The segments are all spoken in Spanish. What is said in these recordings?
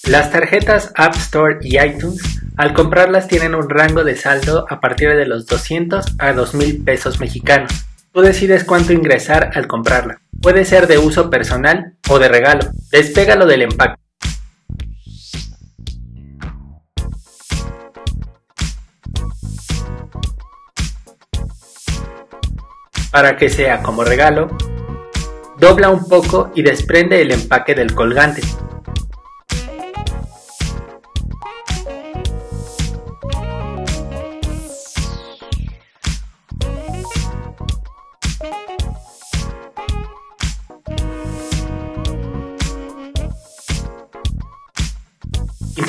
Las tarjetas App Store y iTunes, al comprarlas tienen un rango de saldo a partir de los 200 a 2,000 pesos mexicanos. Tú decides cuánto ingresar al comprarla. Puede ser de uso personal o de regalo. Despégalo del empaque. Para que sea como regalo, dobla un poco y desprende el empaque del colgante.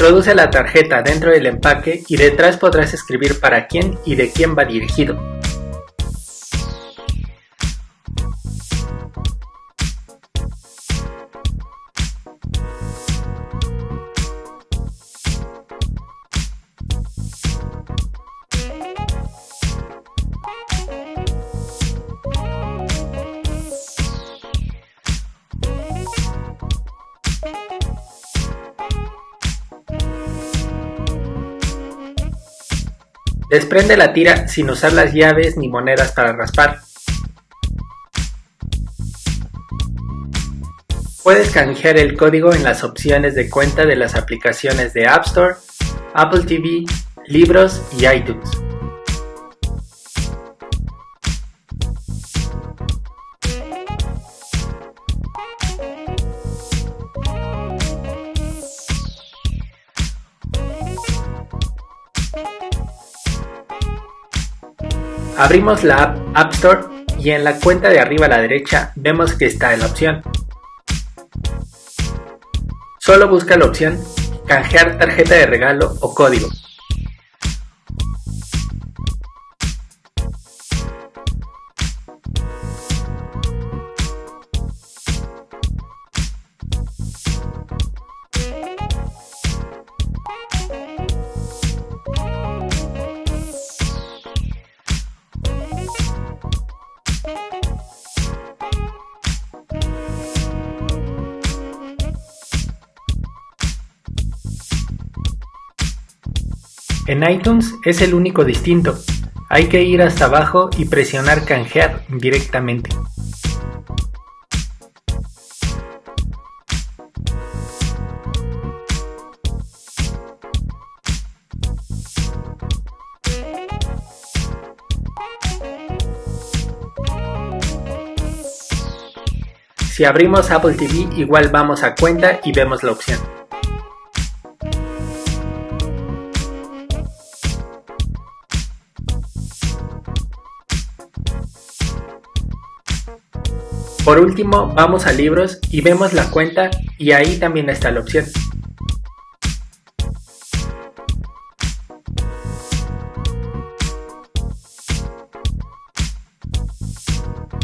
Introduce la tarjeta dentro del empaque y detrás podrás escribir para quién y de quién va dirigido. Desprende la tira sin usar las llaves ni monedas para raspar. Puedes canjear el código en las opciones de cuenta de las aplicaciones de App Store, Apple TV, Libros y iTunes. Abrimos la App Store y en la cuenta de arriba a la derecha vemos que está la opción. Solo busca la opción canjear tarjeta de regalo o código. En iTunes es el único distinto, hay que ir hasta abajo y presionar canjear directamente. Si abrimos Apple TV, igual vamos a cuenta y vemos la opción. Por último, vamos a Libros y vemos la cuenta y ahí también está la opción.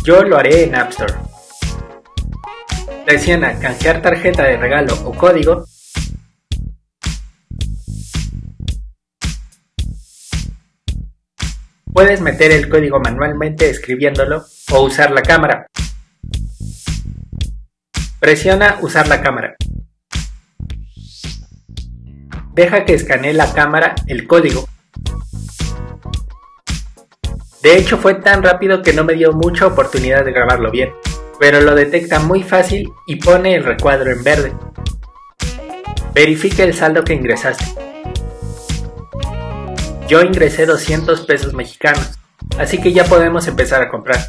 Yo lo haré en App Store. Presiona canjear tarjeta de regalo o código. Puedes meter el código manualmente escribiéndolo o usar la cámara. Presiona usar la cámara. Deja que escanee la cámara el código. De hecho fue tan rápido que no me dio mucha oportunidad de grabarlo bien, pero lo detecta muy fácil y pone el recuadro en verde. Verifica el saldo que ingresaste. Yo ingresé 200 pesos mexicanos, así que ya podemos empezar a comprar.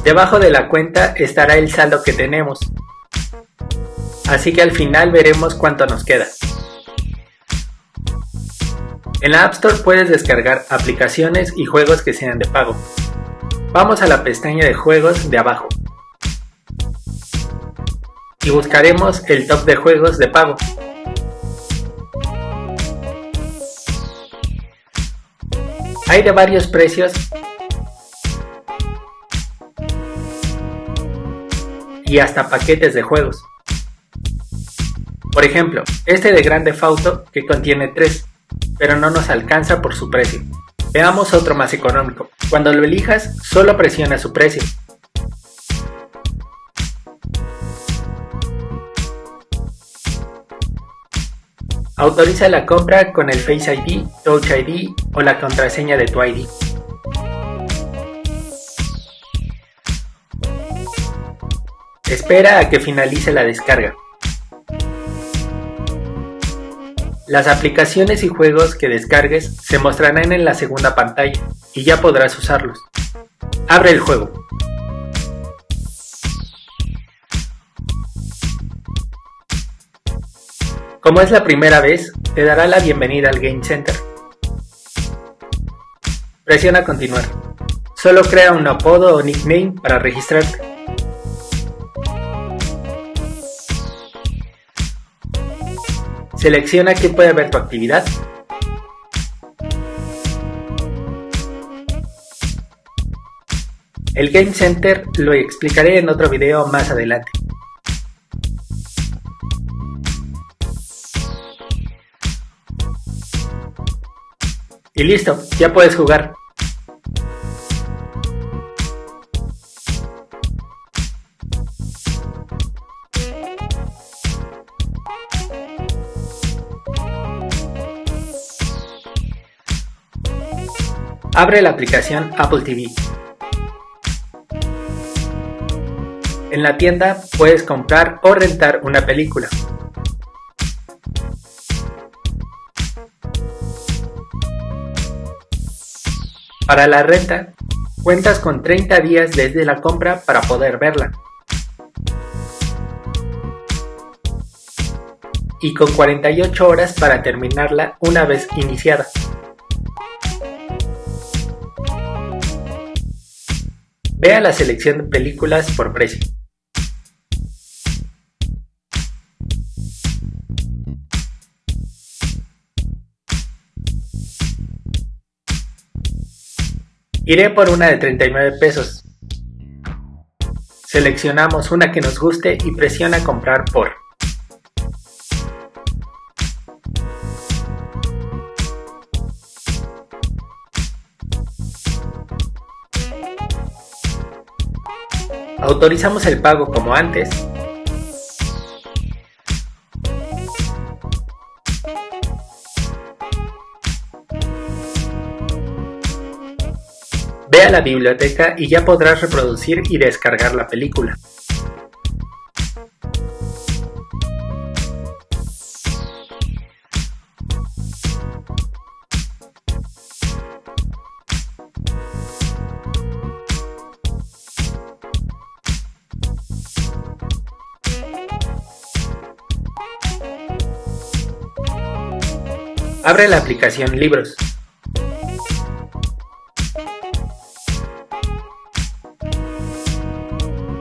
Debajo de la cuenta estará el saldo que tenemos, así que al final veremos cuánto nos queda. En la App Store puedes descargar aplicaciones y juegos que sean de pago. Vamos a la pestaña de juegos de abajo y buscaremos el top de juegos de pago. Hay de varios precios y hasta paquetes de juegos. Por ejemplo, este de Grand Theft Auto que contiene 3, pero no nos alcanza por su precio. Veamos otro más económico. Cuando lo elijas, solo presiona su precio. Autoriza la compra con el Face ID, Touch ID o la contraseña de tu ID. Espera a que finalice la descarga. Las aplicaciones y juegos que descargues se mostrarán en la segunda pantalla y ya podrás usarlos. Abre el juego. Como es la primera vez, te dará la bienvenida al Game Center. Presiona continuar. Solo crea un apodo o nickname para registrarte. Selecciona quién puede ver tu actividad. El Game Center lo explicaré en otro video más adelante. Y listo, ya puedes jugar. Abre la aplicación Apple TV. En la tienda puedes comprar o rentar una película. Para la renta, cuentas con 30 días desde la compra para poder verla. Y con 48 horas para terminarla una vez iniciada. Vea la selección de películas por precio. Iré por una de 39 pesos. Seleccionamos una que nos guste y presiona comprar por. Autorizamos el pago como antes. Ve a la biblioteca y ya podrás reproducir y descargar la película. Abre la aplicación Libros.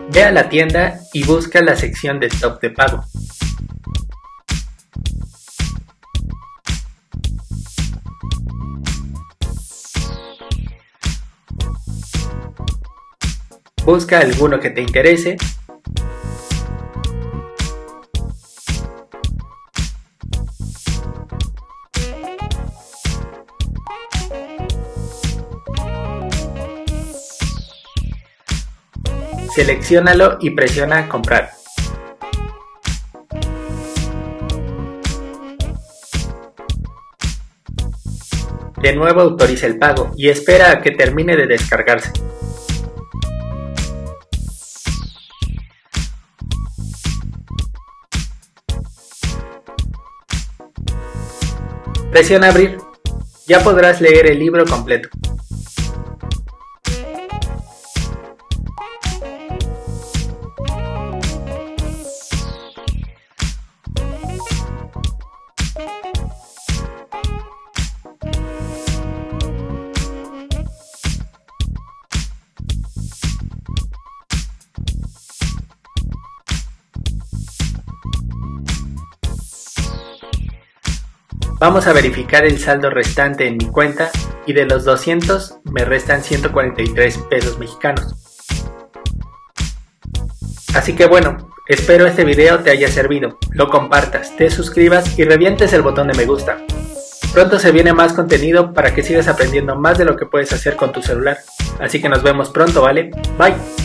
Ve a la tienda y busca la sección de Stop de pago. Busca alguno que te interese. Selecciónalo y presiona comprar. De nuevo autoriza el pago y espera a que termine de descargarse. Presiona abrir. Ya podrás leer el libro completo. Vamos a verificar el saldo restante en mi cuenta y de los 200 me restan 143 pesos mexicanos. Así que bueno, espero este video te haya servido, lo compartas, te suscribas y revientes el botón de me gusta. Pronto se viene más contenido para que sigas aprendiendo más de lo que puedes hacer con tu celular. Así que nos vemos pronto, ¿vale? Bye.